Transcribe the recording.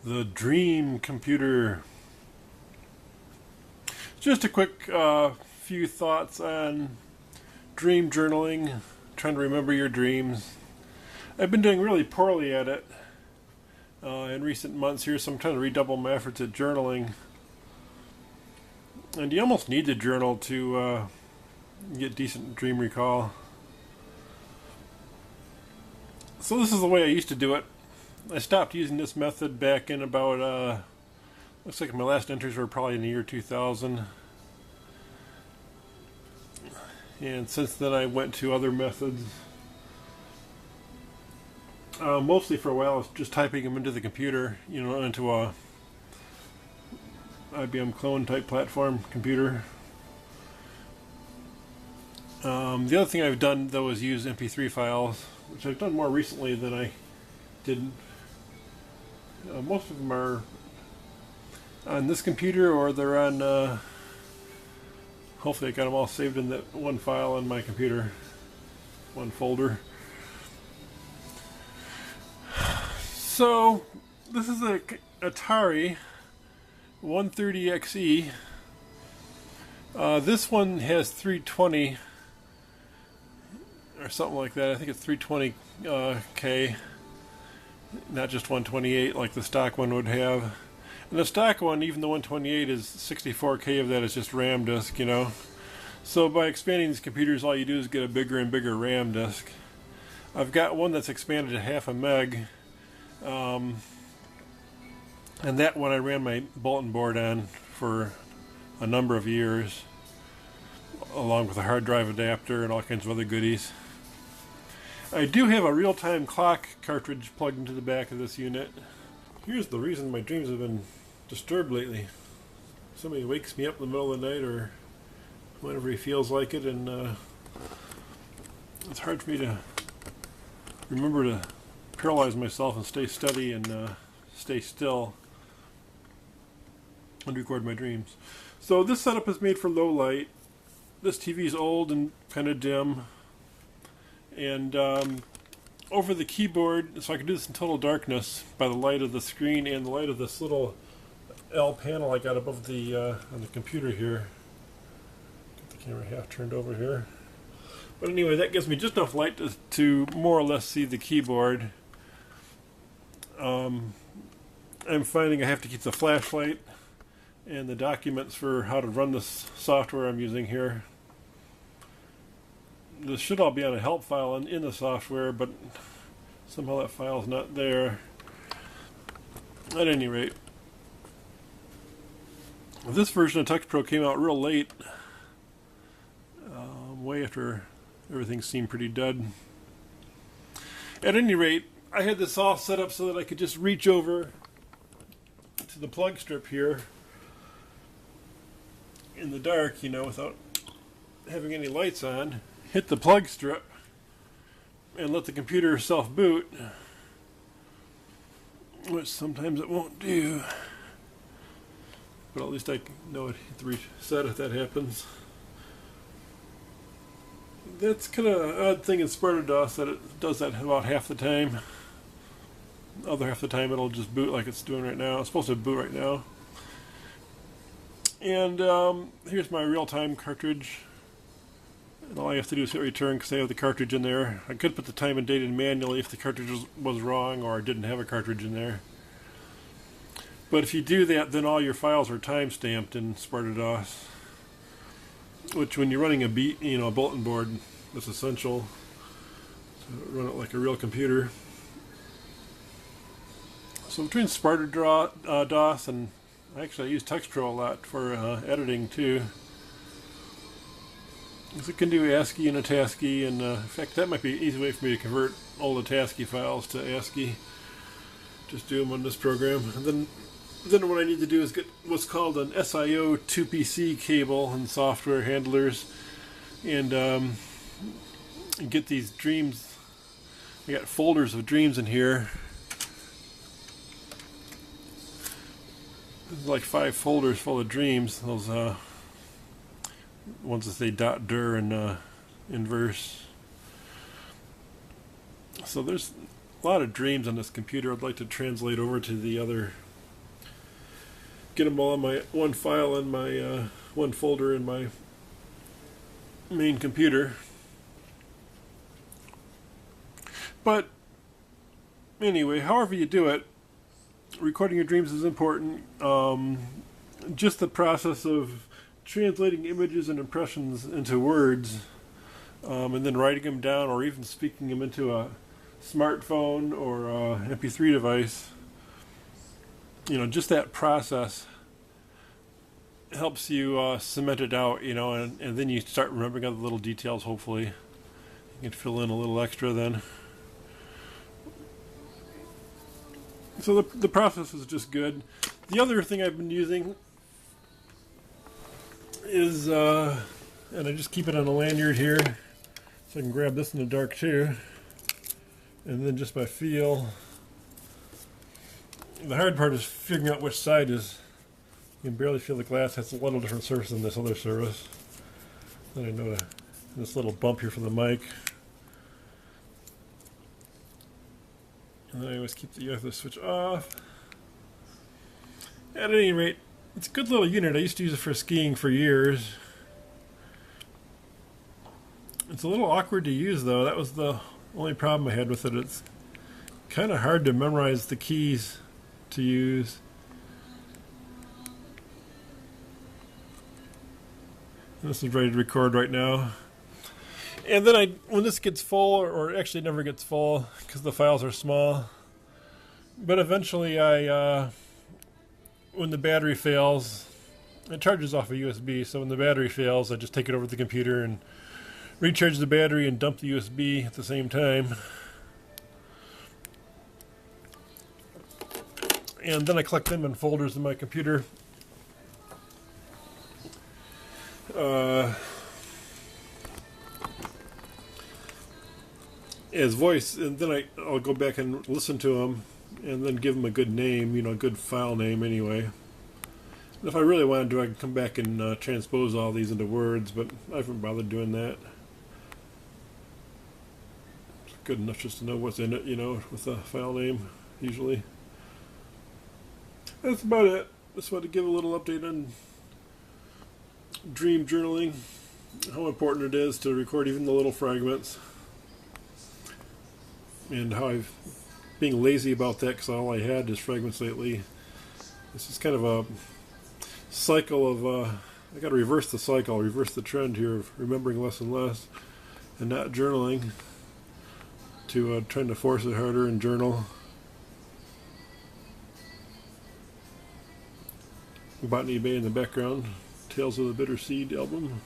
The dream computer. Just a quick few thoughts on dream journaling, trying to remember your dreams. I've been doing really poorly at it in recent months here, so I'm trying to redouble my efforts at journaling. And you almost need to journal to get decent dream recall. So this is the way I used to do it. I stopped using this method back in about, looks like my last entries were probably in the year 2000. And since then I went to other methods. Mostly for a while I was just typing them into the computer, into a IBM clone type platform computer. The other thing I've done though is use MP3 files, which I've done more recently than I did. Most of them are on this computer, or they're on hopefully I got them all saved in that one file on my computer, one folder. So this is a Atari 130XE. This one has 320 or something like that. I think it's 320K, not just 128 like the stock one would have. And the stock one, even the 128, is 64K of that is just RAM disk, So by expanding these computers, all you do is get a bigger and bigger RAM disk. I've got one that's expanded to half a meg. And that one I ran my bulletin board on for a number of years, along with a hard drive adapter and all kinds of other goodies. I do have a real-time clock cartridge plugged into the back of this unit. Here's the reason my dreams have been disturbed lately. Somebody wakes me up in the middle of the night or whenever he feels like it, and it's hard for me to remember to paralyze myself and stay steady and stay still and record my dreams. So this setup is made for low light. This TV is old and kind of dim, and over the keyboard, so I can do this in total darkness by the light of the screen and the light of this little L panel I got above the on the computer here. Get the camera half turned over here. But anyway, that gives me just enough light to more or less see the keyboard. I'm finding I have to keep the flashlight and the documents for how to run this software I'm using here. This should all be on a help file in the software, but somehow that file's not there. At any rate, this version of TuxPro came out real late, way after everything seemed pretty dead. At any rate, I had this all set up so that I could just reach over to the plug strip here in the dark, without having any lights on, hit the plug strip and let the computer self-boot, which sometimes it won't do, but at least I know it hit the reset if that happens. That's kind of an odd thing in Sparta.bat that it does that about half the time. Other half the time it'll just boot like it's doing right now. It's supposed to boot right now. And here's my real-time cartridge. And all I have to do is hit return because I have the cartridge in there. I could put the time and date in manually if the cartridge was wrong or I didn't have a cartridge in there. But if you do that, then all your files are time-stamped in Sparta.bat, which when you're running a bulletin board, that's essential. So run it like a real computer. So between Sparta.bat and actually I use TuxPro a lot for editing too. Because it can do ASCII and ATASCII, and in fact that might be an easy way for me to convert all the ATASCII files to ASCII. Just do them on this program. And then what I need to do is get what's called an SIO 2PC cable and software handlers, and get these dreams. I got folders of dreams in here. There's like 5 folders full of dreams. Those ones that say .dir and inverse. So there's a lot of dreams on this computer. I'd like to translate over to the other get them all in my one file in my one folder in my main computer. But anyway, however you do it, recording your dreams is important. Just the process of translating images and impressions into words, and then writing them down, or even speaking them into a smartphone or a MP3 device. Just that process helps you cement it out, and then you start remembering other little details, hopefully. You can fill in a little extra then. So the process is just good. The other thing I've been using is, and I just keep it on a lanyard here, so I can grab this in the dark too, and then just by feel. The hard part is figuring out which side is. You can barely feel the glass. Has a little different surface than this other surface. Then I know this little bump here for the mic. And then I always keep the other switch off. At any rate, it's a good little unit. I used to use it for skiing for years. It's a little awkward to use though. That was the only problem I had with it. It's kind of hard to memorize the keys to use. This is ready to record right now. And then when this gets full, or actually never gets full because the files are small, but eventually when the battery fails, it charges off a USB, so when the battery fails, I just take it over to the computer and recharge the battery and dump the USB at the same time. And then I collect them in folders in my computer. As voice, and then I'll go back and listen to them and then give them a good name, a good file name anyway. And if I really wanted to, I could come back and transpose all these into words, but I haven't bothered doing that. It's good enough just to know what's in it, with a file name, usually. That's about it. Just wanted to give a little update on dream journaling, how important it is to record even the little fragments, and how I've being lazy about that because all I had is fragments lately. This is kind of a cycle of I got to reverse the cycle, reverse the trend here of remembering less and less and not journaling, to trying to force it harder and journal. Botany Bay in the background, Tales of the Bitter Seed album.